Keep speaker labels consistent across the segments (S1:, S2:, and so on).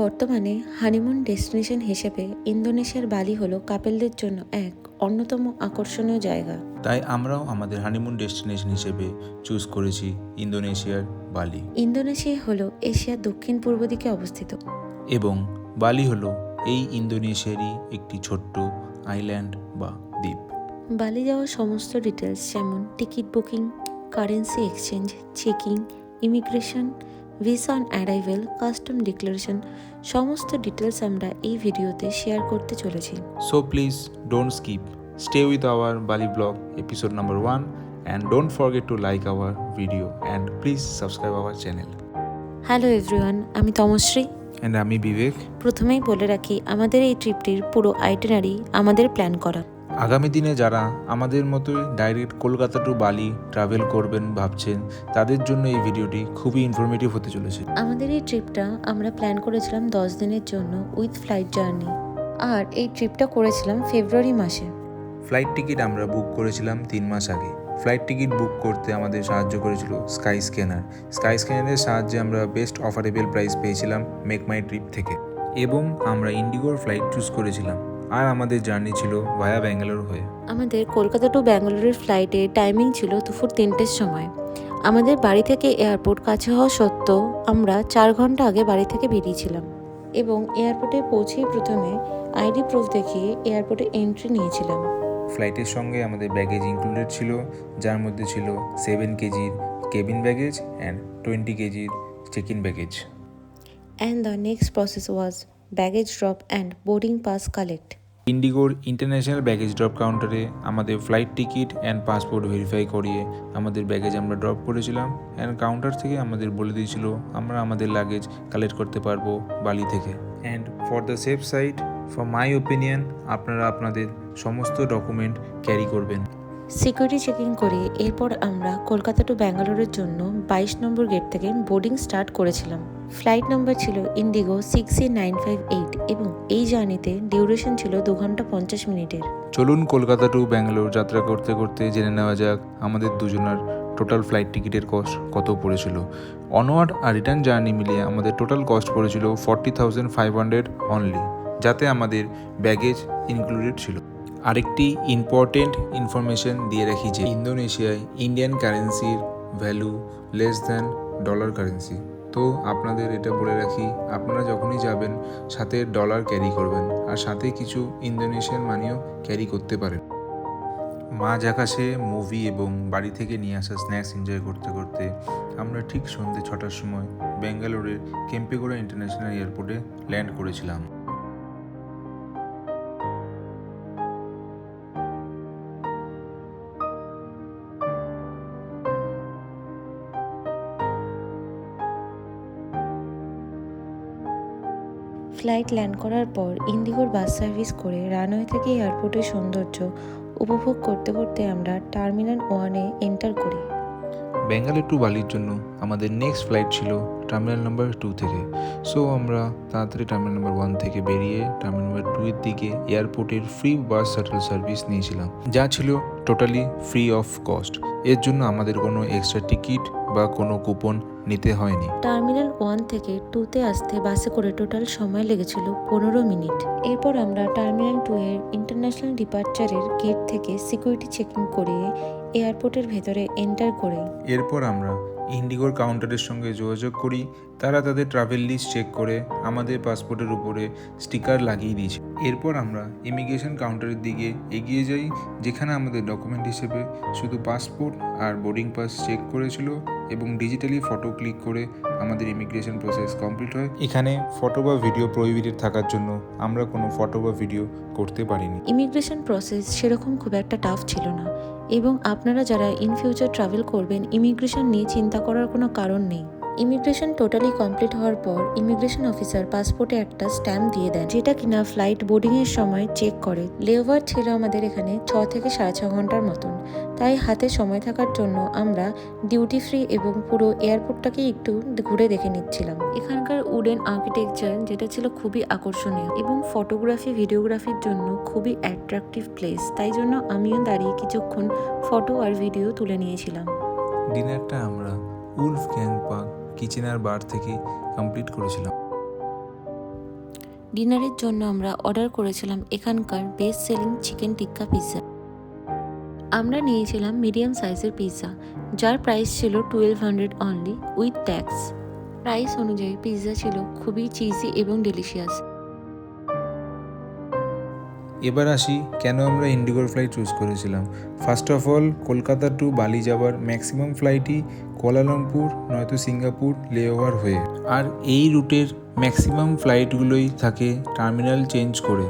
S1: বর্তমানে honeymoon destination হিসেবে ইন্দোনেশিয়ার বালি হলো কাপেলদের জন্য এক অন্যতম আকর্ষণীয় জায়গা।
S2: তাই আমরাও আমাদের হানিমুন ডেস্টিনেশন হিসেবে চুজ করেছি ইন্দোনেশিয়ার বালি।
S1: ইন্দোনেশিয়া হলো এশিয়ার দক্ষিণ পূর্ব দিকে অবস্থিত
S2: এবং বালি হলো এই ইন্দোনেশিয়ারই একটি ছোট্ট আইল্যান্ড বা দ্বীপ।
S1: বালি যাওয়ার সমস্ত ডিটেলস যেমন ticket booking, currency exchange, checking, immigration, visa on arrival, custom declaration সমস্ত ডিটেলস আমরা এই ভিডিওতে শেয়ার করতে চলেছি।
S2: So please don't skip. Stay with our Bali vlog episode number 1 and don't forget to like our video and please subscribe our channel.
S1: Hello everyone, আমি Tamashree.
S2: And আমি বিবেক।
S1: প্রথমেই বলে রাখি আমাদের এই ট্রিপটির পুরো আইটিনারি আমাদের প্ল্যান করা।
S2: আগামী দিনে যারা আমাদের মতোই ডাইরেক্ট কলকাতা টু বালি ট্রাভেল করবেন ভাবছেন তাদের জন্য এই ভিডিওটি খুবই ইনফরমেটিভ হতে চলেছে।
S1: আমাদের এই ট্রিপটা আমরা প্ল্যান করেছিলাম 10 দিনের জন্য উইথ ফ্লাইট জার্নি, আর এই ট্রিপটা করেছিলাম ফেব্রুয়ারি মাসে।
S2: ফ্লাইট টিকিট আমরা বুক করেছিলাম 3 মাস আগে। ফ্লাইট টিকিট বুক করতে আমাদের সাহায্য করেছিল স্কাই স্ক্যানারের সাহায্যে আমরা বেস্ট অফারেবল প্রাইস পেয়েছিলাম মেক মাই ট্রিপ থেকে, এবং আমরা ইন্ডিগোর ফ্লাইট চুজ করেছিলাম। আর আমাদের জার্নি ছিল ভায়া ব্যাঙ্গালোর হয়ে।
S1: আমাদের কলকাতা টু ব্যাঙ্গালোরের ফ্লাইটে টাইমিং ছিল দুপুর 3টের সময়। আমাদের বাড়ি থেকে এয়ারপোর্ট কাছে হওয়া সত্ত্বেও আমরা 4 ঘন্টা আগে বাড়ি থেকে বেরিয়েছিলাম এবং এয়ারপোর্টে পৌঁছেই প্রথমে আইডি প্রুফ দেখিয়ে এয়ারপোর্টে এন্ট্রি নিয়েছিলাম।
S2: ফ্লাইটের সঙ্গে আমাদের ব্যাগেজ ইনক্লুডেড ছিল, যার মধ্যে ছিল 7 কেজির কেবিন ব্যাগেজ অ্যান্ড 20 কেজির check in baggage.
S1: And the next process was baggage drop and boarding pass collect.
S2: ইন্ডিগোর ইন্টারন্যাশনাল ব্যাগেজ ড্রপ কাউন্টারে আমাদের flight ticket and passport verify করিয়ে আমাদের ব্যাগেজ আমরা ড্রপ করেছিলাম, অ্যান্ড কাউন্টার থেকে আমাদের বলে দিয়েছিল আমরা আমাদের লাগেজ কালেক্ট করতে পারবো বালি থেকে। And for the safe side, for my opinion, আপনারা আপনাদের সমস্ত ডকুমেন্ট ক্যারি করবেন।
S1: সিকিউরিটি চেকিং করে এরপর আমরা কলকাতা টু ব্যাঙ্গালোরের জন্য 22 নম্বর গেট থেকে বোর্ডিং স্টার্ট করেছিলাম। ফ্লাইট নম্বর ছিল ইন্ডিগো 6C958 এবং এই জার্নিতে ডিউরেশন ছিল 2 ঘন্টা 50 মিনিটের।
S2: চলুন কলকাতা টু ব্যাঙ্গালোর যাত্রা করতে করতে জেনে নেওয়া যাক আমাদের দুজনের টোটাল ফ্লাইট টিকিটের কস্ট কত পড়েছিল। অনওয়ার্ড আর রিটার্ন জার্নি মিলিয়ে আমাদের টোটাল কস্ট পড়েছিল 40,500 অনলি, যাতে আমাদের ব্যাগেজ ইনক্লুডেড ছিল। আরেকটি ইম্পর্টেন্ট ইনফরমেশন দিয়ে রাখি যে ইন্দোনেশিয়ায় ইন্ডিয়ান কারেন্সির value less than dollar currency. তো আপনাদের এটা বলে রাখি, আপনারা যখনই যাবেন সাথে ডলার ক্যারি করবেন, আর সাথে কিছু ইন্দোনেশিয়ান মানিও ক্যারি করতে পারেন। মাঝ আকাশে মুভি এবং বাড়ি থেকে নিয়ে আসা স্ন্যাক্স এনজয় করতে করতে আমরা ঠিক সন্ধ্যে 6টার সময় ব্যাঙ্গালোরের কেম্পেগৌড়া ইন্টারন্যাশনাল এয়ারপোর্টে ল্যান্ড করেছিলাম।
S1: ফ্লাইট ল্যান্ড করার পর ইন্ডিগোর বাস সার্ভিস করে রানওয়ে থেকে এয়ারপোর্টের সৌন্দর্য উপভোগ করতে করতে আমরা টার্মিনাল 1-এ এন্টার করি।
S2: ব্যাঙ্গালোর টু বালির জন্য আমাদের নেক্সট ফ্লাইট ছিল টার্মিনাল নাম্বার 2 থেকে। সো আমরা তাড়াতাড়ি টার্মিনাল নাম্বার 1 থেকে বেরিয়ে টার্মিনাল নাম্বার 2 এর দিকে এয়ারপোর্টের ফ্রি বাস শাটল সার্ভিস নিয়েছিলাম, যা ছিল টোটালি ফ্রি অফ কস্ট। এর জন্য আমাদের কোনো এক্সট্রা টিকিট বা কোনো কুপন নিতে হয়নি।
S1: টার্মিনাল 1 থেকে 2-তে আসতে বাসে করে টোটাল সময় লেগেছিল 15 মিনিট। এরপর আমরা টার্মিনাল 2 এর ইন্টারন্যাশনাল ডিপার্চারের গেট থেকে সিকিউরিটি চেকিং করিয়ে এয়ারপোর্টের ভেতরে এন্টার করে
S2: এরপর আমরা ইন্ডিগোর কাউন্টারের সঙ্গে যোগাযোগ করি। তারা তাদের ট্রাভেল লিস্ট চেক করে আমাদের পাসপোর্টের উপরে স্টিকার লাগিয়ে দিয়েছে। এরপর আমরা ইমিগ্রেশন কাউন্টারের দিকে এগিয়ে যাই, যেখানে আমাদের ডকুমেন্ট হিসেবে শুধু পাসপোর্ট আর বোর্ডিং পাস চেক করেছিল এবং ডিজিটালি ফটো ক্লিক করে আমাদের ইমিগ্রেশন প্রসেস কমপ্লিট হয়। এখানে ফটো বা ভিডিও প্রহিবিটেড থাকার জন্য আমরা কোনো ফটো বা ভিডিও করতে পারিনি।
S1: ইমিগ্রেশন প্রসেস সেরকম খুব একটা টাফ ছিল না, এবং আপনারা যারা ইন ফিউচার ট্রাভেল করবেন ইমিগ্রেশন নিয়ে চিন্তা করার কোনো কারণ নেই। ইমিগ্রেশন টোটালি কমপ্লিট হওয়ার পর ইমিগ্রেশন অফিসার পাসপোর্টে একটা স্ট্যাম্প দিয়ে দেন, যেটা কিনা ফ্লাইট বোর্ডিংয়ের সময় চেক করে। লেওভার ছিল আমাদের এখানে 6 থেকে 6.5 ঘন্টার মতন, তাই হাতে সময় থাকার জন্য আমরা ডিউটি ফ্রি এবং পুরো এয়ারপোর্টটাকেই একটু ঘুরে দেখে নিচ্ছিলাম। এখানকার উডেন আর্কিটেকচার যেটা ছিল খুবই আকর্ষণীয় এবং ফটোগ্রাফি ভিডিওগ্রাফির জন্য খুবই অ্যাট্রাকটিভ প্লেস, তাই জন্য আমিও দাঁড়িয়ে কিছুক্ষণ ফটো আর ভিডিও তুলে নিয়েছিলাম।
S2: ডিনারটা আমরা উলফ গ্যাং পার্ক কিচেন আর বার থেকে কমপ্লিট করেছিলাম।
S1: ডিনারের জন্য আমরা অর্ডার করেছিলাম এখানকার best selling chicken tikka pizza. আমরা নিয়েছিলাম মিডিয়াম সাইজের পিৎজা, যার প্রাইস ছিল 1200 অনলি উইথ ট্যাক্স। প্রাইস অনুযায়ী পিৎজা ছিল খুবই চিজি এবং ডেলিশিয়াস।
S2: এবার আসি কেন আমরা ইন্ডিগোর ফ্লাইট চুজ করেছিলাম। First of all, Kolkata to Bali যাওয়ার ম্যাক্সিমাম ফ্লাইটই কুয়ালালামপুর নয়তো সিঙ্গাপুর লেওভার হয়ে, আর এই রুটের ম্যাক্সিমাম ফ্লাইটগুলোই থাকে টার্মিনাল চেঞ্জ করে।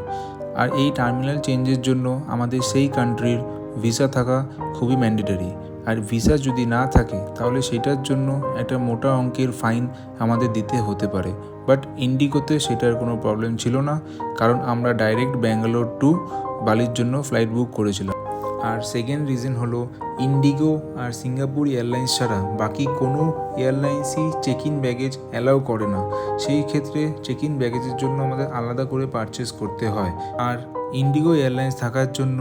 S2: আর এই টার্মিনাল চেঞ্জের জন্য আমাদের সেই কান্ট্রির ভিসা থাকা খুবই ম্যান্ডেটরি। আর ভিসা যদি না থাকে তাহলে সেটার জন্য একটা মোটা অঙ্কের ফাইন আমাদের দিতে হতে পারে। বাট ইন্ডিগোতে সেটার কোনো প্রবলেম ছিল না, কারণ আমরা ডাইরেক্ট ব্যাঙ্গালোর টু বালির জন্য ফ্লাইট বুক করেছিলাম। আর সেকেন্ড রিজন হলো, ইন্ডিগো আর সিঙ্গাপুর এয়ারলাইন্স ছাড়া বাকি কোনো এয়ারলাইন্সই চেক ইন ব্যাগেজ অ্যালাউ করে না। সেই ক্ষেত্রে চেক ইন ব্যাগেজের জন্য আমাদের আলাদা করে পারচেস করতে হয়। আর ইন্ডিগো এয়ারলাইন্স থাকার জন্য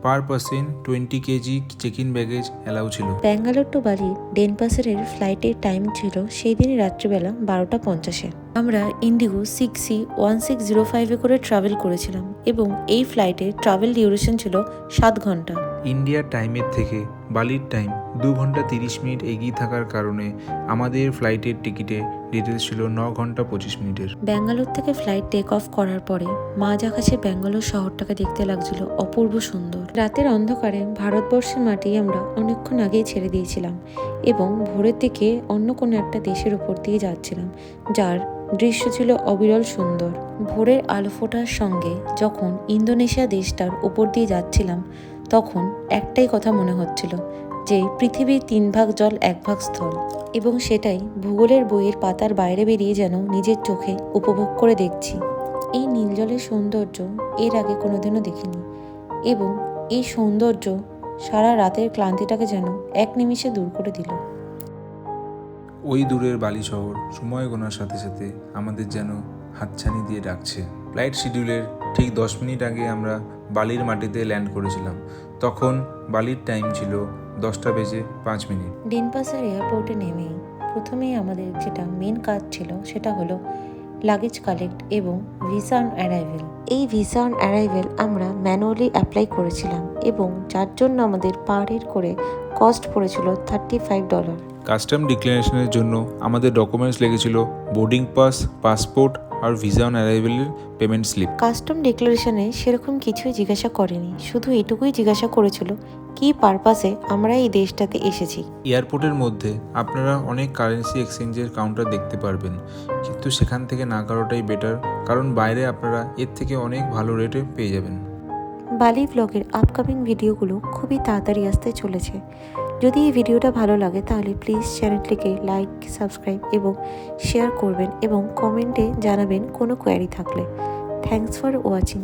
S2: per person 20 KG check in baggage allow ছিল।
S1: ব্যাঙ্গালোর টু বালি ডেনপাসের ফ্লাইটের টাইম ছিল সেই দিনই রাত্রিবেলা 12:50। আমরা ইন্ডিগো 6C1605 করে ট্রাভেল করেছিলাম এবং এই ফ্লাইটের ট্রাভেল ডিউরেশন ছিল 7 ঘন্টা।
S2: ইন্ডিয়ার টাইমের থেকে বালির টাইম 2 ঘন্টা 30 মিনিট এগিয়ে থাকার কারণে আমাদের ফ্লাইটের টিকিটে ডিটেলস ছিল 9 ঘন্টা 25 মিনিটের।
S1: ব্যাঙ্গালোর থেকে ফ্লাইট টেক অফ করার পরে মাঝ আকাশে ব্যাঙ্গালোর শহরটাকে দেখতে লাগছিল অপূর্ব সুন্দর। রাতের অন্ধকারে ভারতবর্ষের মাটি আমরা অনেকক্ষণ আগেই ছেড়ে দিয়েছিলাম এবং ভোরের দিকে অন্য কোনো একটা দেশের উপর দিয়ে যাচ্ছিলাম, যার দৃশ্য ছিল অবিরল সুন্দর। ভোরের আলো ফোটার সঙ্গে যখন ইন্দোনেশিয়া দেশটার উপর দিয়ে যাচ্ছিলাম, তখন একটাই কথা মনে হচ্ছিল যে পৃথিবীর 3 ভাগ জল 1 ভাগ স্থল, এবং সেটাই ভূগোলের বইয়ের পাতার বাইরে বেরিয়ে যেন নিজের চোখে উপভোগ করে দেখছি। এই নীল জলের সৌন্দর্য এর আগে কোনোদিনও দেখিনি, এবং এই সৌন্দর্য সারা রাতের ক্লান্তিটাকে যেন এক নিমিষে দূর করে দিল।
S2: ওই দূরের বালি শহর সময় গোনার সাথে সাথে আমাদের যেন হাতছানি দিয়ে ডাকছে। ফ্লাইট শিডিউলের ঠিক 10 মিনিট আগে আমরা বালির মাটিতে ল্যান্ড করেছিলাম। তখন বালির টাইম ছিল 10:05।
S1: ডেনপাসের এয়ারপোর্টে নেমেই প্রথমেই আমাদের যেটা মেন কাজ ছিল সেটা হলো লাগেজ কালেক্ট এবং ভিসা অন অ্যারাইভেল। এই ভিসা অন অ্যারাইভেল আমরা ম্যানুয়ালি অ্যাপ্লাই করেছিলাম এবং যার জন্য আমাদের পার হেড করে কস্ট পড়েছিল $35।
S2: কাস্টম ডিক্লারেশনের জন্য আমাদের ডকুমেন্টস লেগেছিল বোর্ডিং পাস, পাসপোর্ট আর ভিসা অন অ্যারাইভেলের পেমেন্ট স্লিপ।
S1: কাস্টম ডিক্লারেশনে সেরকম কিছুই জিজ্ঞাসা করেনি, শুধু এটুকুই জিজ্ঞাসা করেছিল কী পারপাসে আমরা এই দেশটাতে এসেছি।
S2: এয়ারপোর্টের মধ্যে আপনারা অনেক কারেন্সি এক্সচেঞ্জের কাউন্টার দেখতে পারবেন, কিন্তু সেখান থেকে না করাটাই বেটার, কারণ বাইরে আপনারা এর থেকে অনেক ভালো রেটে পেয়ে যাবেন।
S1: বালি ব্লগের আপকামিং ভিডিওগুলো খুবই তাড়াতাড়ি আসতে চলেছে। যদি এই ভিডিওটা ভালো লাগে তাহলে প্লিজ চ্যানেলটিকে লাইক, সাবস্ক্রাইব এবং শেয়ার করবেন এবং কমেন্টে জানাবেন কোনো কোয়ারি থাকলে। Thanks for watching.